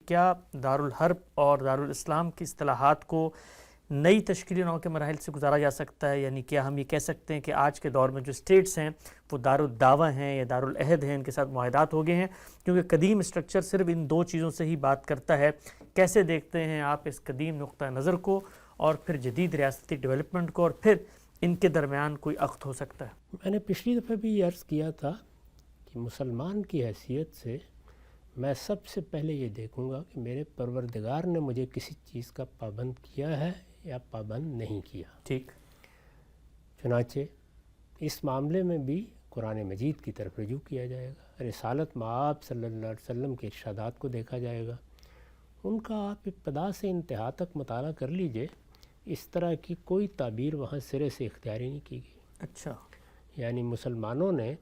کیا دارالحرب اور دارالاسلام کی اصطلاحات کو نئی تشکیلی نو کے مراحل سے گزارا جا سکتا ہے؟ یعنی کیا ہم یہ کہہ سکتے ہیں کہ آج کے دور میں جو اسٹیٹس ہیں وہ دارالدعوہ ہیں یا دارالعہد ہیں، ان کے ساتھ معاہدات ہو گئے ہیں؟ کیونکہ قدیم اسٹرکچر صرف ان دو چیزوں سے ہی بات کرتا ہے۔ کیسے دیکھتے ہیں آپ اس قدیم نقطہ نظر کو اور پھر جدید ریاستی ڈیولپمنٹ کو، اور پھر ان کے درمیان کوئی عقد ہو سکتا ہے؟ میں نے پچھلی دفعہ بھی یہ عرض کیا تھا کہ مسلمان کی حیثیت سے میں سب سے پہلے یہ دیکھوں گا کہ میرے پروردگار نے مجھے کسی چیز کا پابند کیا ہے یا پابند نہیں کیا۔ ٹھیک۔ چنانچہ اس معاملے میں بھی قرآن مجید کی طرف رجوع کیا جائے گا، رسالت مآب صلی اللہ علیہ وسلم کے ارشادات کو دیکھا جائے گا، ان کا آپ ابتدا سے انتہا تک مطالعہ کر لیجئے، اس طرح کی کوئی تعبیر وہاں سرے سے اختیاری نہیں کی گئی۔ اچھا، یعنی مسلمانوں نے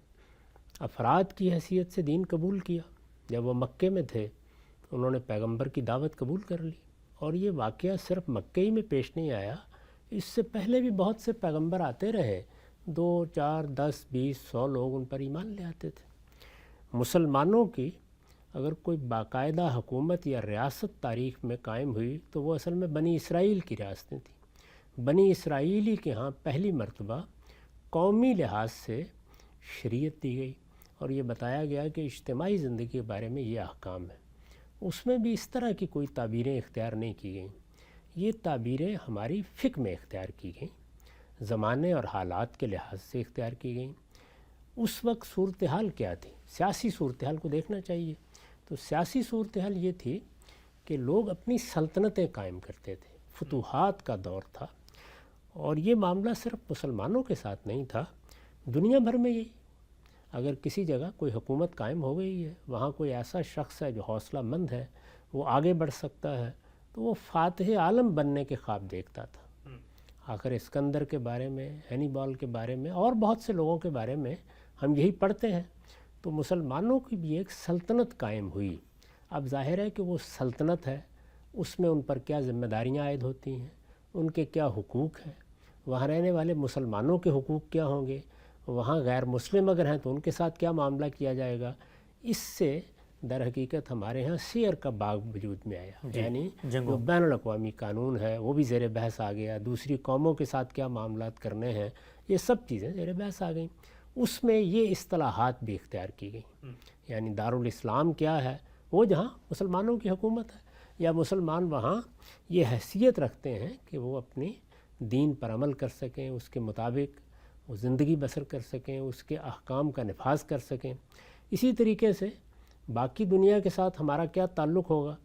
افراد کی حیثیت سے دین قبول کیا۔ جب وہ مکے میں تھے انہوں نے پیغمبر کی دعوت قبول کر لی، اور یہ واقعہ صرف مکے ہی میں پیش نہیں آیا، اس سے پہلے بھی بہت سے پیغمبر آتے رہے، 2 4 10 20 100 لوگ ان پر ایمان لے آتے تھے۔ مسلمانوں کی اگر کوئی باقاعدہ حکومت یا ریاست تاریخ میں قائم ہوئی تو وہ اصل میں بنی اسرائیل کی ریاستیں تھیں۔ بنی اسرائیلی کے ہاں پہلی مرتبہ قومی لحاظ سے شریعت دی گئی، اور یہ بتایا گیا کہ اجتماعی زندگی کے بارے میں یہ احکام ہے۔ اس میں بھی اس طرح کی کوئی تعبیریں اختیار نہیں کی گئیں، یہ تعبیریں ہماری فقہ میں اختیار کی گئیں، زمانے اور حالات کے لحاظ سے اختیار کی گئیں۔ اس وقت صورتحال کیا تھی؟ سیاسی صورتحال کو دیکھنا چاہیے۔ تو سیاسی صورتحال یہ تھی کہ لوگ اپنی سلطنتیں قائم کرتے تھے، فتوحات کا دور تھا، اور یہ معاملہ صرف مسلمانوں کے ساتھ نہیں تھا، دنیا بھر میں یہی۔ اگر کسی جگہ کوئی حکومت قائم ہو گئی ہے، وہاں کوئی ایسا شخص ہے جو حوصلہ مند ہے، وہ آگے بڑھ سکتا ہے، تو وہ فاتح عالم بننے کے خواب دیکھتا تھا۔ آخر اسکندر کے بارے میں، ہینیبال کے بارے میں، اور بہت سے لوگوں کے بارے میں ہم یہی پڑھتے ہیں۔ تو مسلمانوں کی بھی ایک سلطنت قائم ہوئی۔ اب ظاہر ہے کہ وہ سلطنت ہے، اس میں ان پر کیا ذمہ داریاں عائد ہوتی ہیں، ان کے کیا حقوق ہیں، وہاں رہنے والے مسلمانوں کے حقوق کیا ہوں گے، وہاں غیر مسلم اگر ہیں تو ان کے ساتھ کیا معاملہ کیا جائے گا۔ اس سے در حقیقت ہمارے ہاں سیر کا باغ وجود میں آیا، یعنی جو بین الاقوامی قانون ہے وہ بھی زیر بحث آ گیا، دوسری قوموں کے ساتھ کیا معاملات کرنے ہیں، یہ سب چیزیں زیر بحث آ گئیں۔ اس میں یہ اصطلاحات بھی اختیار کی گئیں، یعنی دارالاسلام کیا ہے، وہ جہاں مسلمانوں کی حکومت ہے، یا مسلمان وہاں یہ حیثیت رکھتے ہیں کہ وہ اپنی دین پر عمل کر سکیں، اس کے مطابق وہ زندگی بسر کر سکیں، اس کے احکام کا نفاذ کر سکیں۔ اسی طریقے سے باقی دنیا کے ساتھ ہمارا کیا تعلق ہوگا،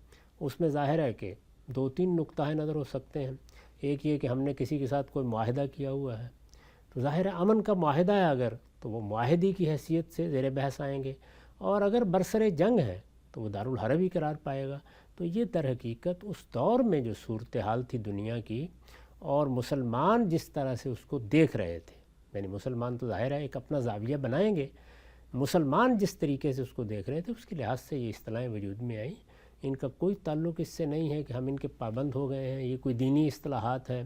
اس میں ظاہر ہے کہ 2-3 نقطہ نظر ہو سکتے ہیں۔ ایک یہ کہ ہم نے کسی کے ساتھ کوئی معاہدہ کیا ہوا ہے، تو ظاہر ہے امن کا معاہدہ ہے اگر، تو وہ معاہدی کی حیثیت سے زیر بحث آئیں گے، اور اگر برسر جنگ ہے تو وہ دارالحرب ہی قرار پائے گا۔ تو یہ در حقیقت اس دور میں جو صورتحال تھی دنیا کی، اور مسلمان جس طرح سے اس کو دیکھ رہے تھے، یعنی مسلمان تو ظاہر ہے ایک اپنا زاویہ بنائیں گے، مسلمان جس طریقے سے اس کو دیکھ رہے تھے اس کے لحاظ سے یہ اصطلاحیں وجود میں آئیں۔ ان کا کوئی تعلق اس سے نہیں ہے کہ ہم ان کے پابند ہو گئے ہیں، یہ کوئی دینی اصطلاحات ہیں،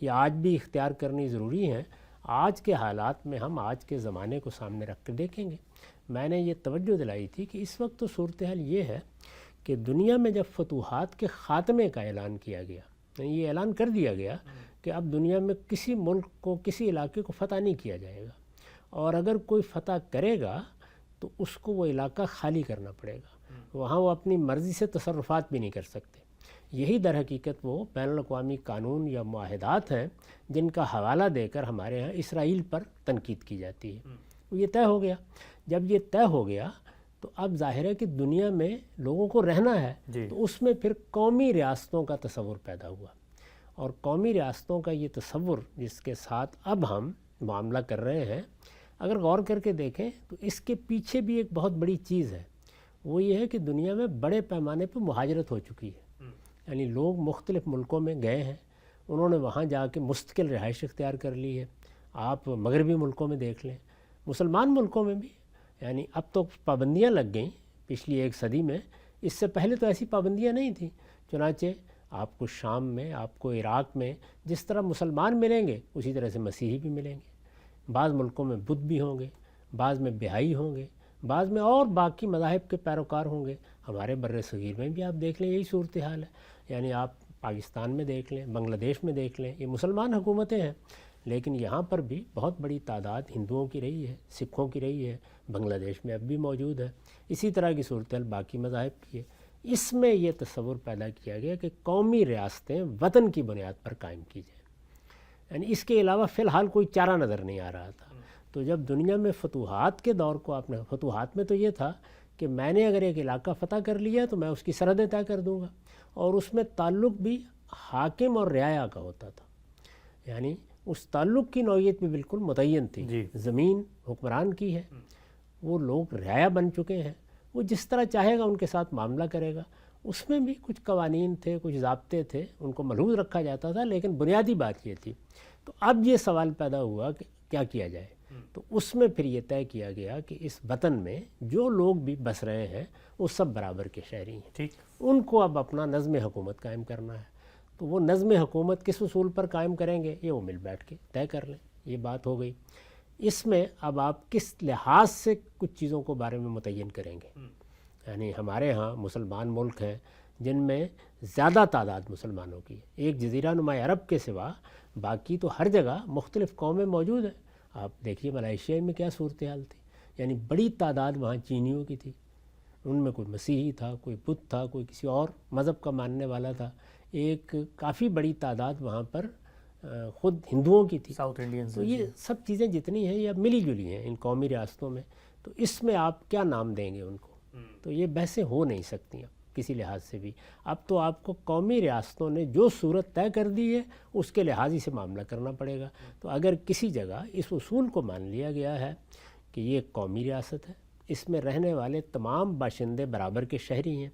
یہ آج بھی اختیار کرنی ضروری ہیں۔ آج کے حالات میں ہم آج کے زمانے کو سامنے رکھ کے دیکھیں گے۔ میں نے یہ توجہ دلائی تھی کہ اس وقت تو صورتحال یہ ہے کہ دنیا میں جب فتوحات کے خاتمے کا اعلان کیا گیا، یہ اعلان کر دیا گیا کہ اب دنیا میں کسی ملک کو، کسی علاقے کو فتح نہیں کیا جائے گا، اور اگر کوئی فتح کرے گا تو اس کو وہ علاقہ خالی کرنا پڑے گا، وہاں وہ اپنی مرضی سے تصرفات بھی نہیں کر سکتے۔ یہی در حقیقت وہ بین الاقوامی قانون یا معاہدات ہیں جن کا حوالہ دے کر ہمارے ہاں اسرائیل پر تنقید کی جاتی ہے۔ یہ طے ہو گیا۔ جب یہ طے ہو گیا تو اب ظاہر ہے کہ دنیا میں لوگوں کو رہنا ہے، تو اس میں پھر قومی ریاستوں کا تصور پیدا ہوا، اور قومی ریاستوں کا یہ تصور جس کے ساتھ اب ہم معاملہ کر رہے ہیں، اگر غور کر کے دیکھیں تو اس کے پیچھے بھی ایک بہت بڑی چیز ہے، وہ یہ ہے کہ دنیا میں بڑے پیمانے پہ مہاجرت ہو چکی ہے، یعنی لوگ مختلف ملکوں میں گئے ہیں، انہوں نے وہاں جا کے مستقل رہائش اختیار کر لی ہے۔ آپ مغربی ملکوں میں دیکھ لیں، مسلمان ملکوں میں بھی، یعنی اب تو پابندیاں لگ گئیں پچھلی 1 صدی میں، اس سے پہلے تو ایسی پابندیاں نہیں تھیں۔ چنانچہ آپ کو شام میں، آپ کو عراق میں جس طرح مسلمان ملیں گے اسی طرح سے مسیحی بھی ملیں گے، بعض ملکوں میں بدھ بھی ہوں گے، بعض میں بہائی ہوں گے، بعض میں اور باقی مذاہب کے پیروکار ہوں گے۔ ہمارے بر صغیر میں بھی آپ دیکھ لیں یہی صورتحال ہے. یعنی آپ پاکستان میں دیکھ لیں، بنگلہ دیش میں دیکھ لیں، یہ مسلمان حکومتیں ہیں، لیکن یہاں پر بھی بہت بڑی تعداد ہندوؤں کی رہی ہے، سکھوں کی رہی ہے. بنگلہ دیش میں اب بھی موجود ہے. اسی طرح کی صورتحال باقی مذاہب کی ہے. اس میں یہ تصور پیدا کیا گیا کہ قومی ریاستیں وطن کی بنیاد پر قائم کی جائیں. یعنی اس کے علاوہ فی الحال کوئی چارہ نظر نہیں آ رہا تھا. تو جب دنیا میں فتوحات کے دور کو آپ نے، فتوحات میں تو یہ تھا کہ میں نے اگر ایک علاقہ فتح کر لیا تو میں اس کی سرحدیں طے کر دوں گا، اور اس میں تعلق بھی حاکم اور رعایا کا ہوتا تھا. یعنی اس تعلق کی نوعیت بھی بالکل متعین تھی. زمین حکمران کی ہے، وہ لوگ رعایا بن چکے ہیں، وہ جس طرح چاہے گا ان کے ساتھ معاملہ کرے گا. اس میں بھی کچھ قوانین تھے، کچھ ضابطے تھے، ان کو ملحوظ رکھا جاتا تھا، لیکن بنیادی بات یہ تھی. تو اب یہ سوال پیدا ہوا کہ کیا کیا جائے. تو اس میں پھر یہ طے کیا گیا کہ اس وطن میں جو لوگ بھی بس رہے ہیں وہ سب برابر کے شہری ہیں. ان کو اب اپنا نظم حکومت قائم کرنا ہے. تو وہ نظم حکومت کس اصول پر قائم کریں گے یہ وہ مل بیٹھ کے طے کر لیں. یہ بات ہو گئی. اس میں اب آپ کس لحاظ سے کچھ چیزوں کو بارے میں متعین کریں گے. یعنی ہمارے ہاں مسلمان ملک ہیں جن میں زیادہ تعداد مسلمانوں کی ہے. ایک جزیرہ نما عرب کے سوا باقی تو ہر جگہ مختلف قومیں موجود ہیں. آپ دیکھیے ملائیشیا میں کیا صورتحال تھی. یعنی بڑی تعداد وہاں چینیوں کی تھی. ان میں کوئی مسیحی تھا، کوئی بدھ تھا، کوئی کسی اور مذہب کا ماننے والا تھا. ایک کافی بڑی تعداد وہاں پر خود ہندوؤں کی تھی. South Indian. تو یہ سب چیزیں جتنی ہیں یہ اب ملی جلی ہیں ان قومی ریاستوں میں. تو اس میں آپ کیا نام دیں گے ان کو؟ تو یہ بحثیں ہو نہیں سکتی اب کسی لحاظ سے بھی. اب تو آپ کو قومی ریاستوں نے جو صورت طے کر دی ہے اس کے لحاظ ہی سے معاملہ کرنا پڑے گا. تو اگر کسی جگہ اس اصول کو مان لیا گیا ہے کہ یہ ایک قومی ریاست ہے، اس میں رہنے والے تمام باشندے برابر کے شہری ہیں،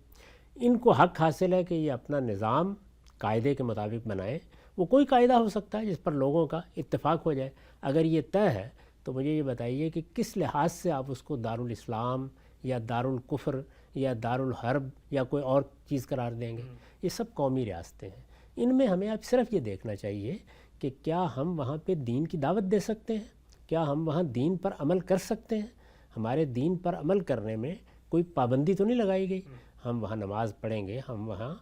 ان کو حق حاصل ہے کہ یہ اپنا نظام قاعدے کے مطابق بنائیں. وہ کوئی قاعدہ ہو سکتا ہے جس پر لوگوں کا اتفاق ہو جائے. اگر یہ طے ہے تو مجھے یہ بتائیے کہ کس لحاظ سے آپ اس کو دارالاسلام یا دارالکفر یا دارالحرب یا کوئی اور چیز قرار دیں گے. یہ سب قومی ریاستیں ہیں. ان میں ہمیں اب صرف یہ دیکھنا چاہیے کہ کیا ہم وہاں پہ دین کی دعوت دے سکتے ہیں، کیا ہم وہاں دین پر عمل کر سکتے ہیں. ہمارے دین پر عمل کرنے میں کوئی پابندی تو نہیں لگائی گئی. ہم وہاں نماز پڑھیں گے، ہم وہاں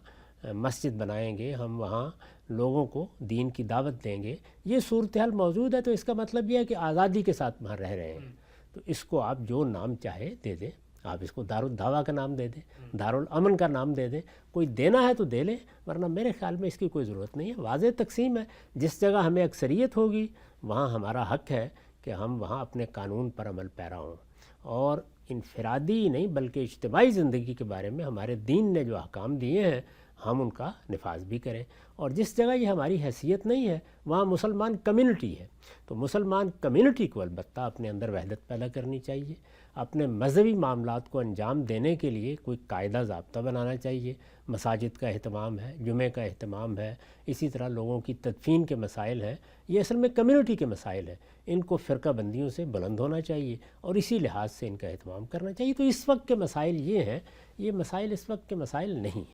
مسجد بنائیں گے، ہم وہاں لوگوں کو دین کی دعوت دیں گے. یہ صورتحال موجود ہے تو اس کا مطلب یہ ہے کہ آزادی کے ساتھ وہاں رہ رہے ہیں. تو اس کو آپ جو نام چاہے دے دیں. آپ اس کو دارالدعوہ کا نام دے دیں، دارالامن کا نام دے دیں. کوئی دینا ہے تو دے لیں، ورنہ میرے خیال میں اس کی کوئی ضرورت نہیں ہے. واضح تقسیم ہے. جس جگہ ہمیں اکثریت ہوگی وہاں ہمارا حق ہے کہ ہم وہاں اپنے قانون پر عمل پیرا ہوں، اور انفرادی نہیں بلکہ اجتماعی زندگی کے بارے میں ہمارے دین نے جو احکام دیے ہیں ہم ان کا نفاذ بھی کریں. اور جس جگہ یہ ہماری حیثیت نہیں ہے وہاں مسلمان کمیونٹی ہے تو مسلمان کمیونٹی کو البتہ اپنے اندر وحدت پیدا کرنی چاہیے. اپنے مذہبی معاملات کو انجام دینے کے لیے کوئی قاعدہ ضابطہ بنانا چاہیے. مساجد کا اہتمام ہے، جمعے کا اہتمام ہے، اسی طرح لوگوں کی تدفین کے مسائل ہیں. یہ اصل میں کمیونٹی کے مسائل ہیں. ان کو فرقہ بندیوں سے بلند ہونا چاہیے اور اسی لحاظ سے ان کا اہتمام کرنا چاہیے. تو اس وقت کے مسائل یہ ہیں، یہ مسائل اس وقت کے مسائل نہیں.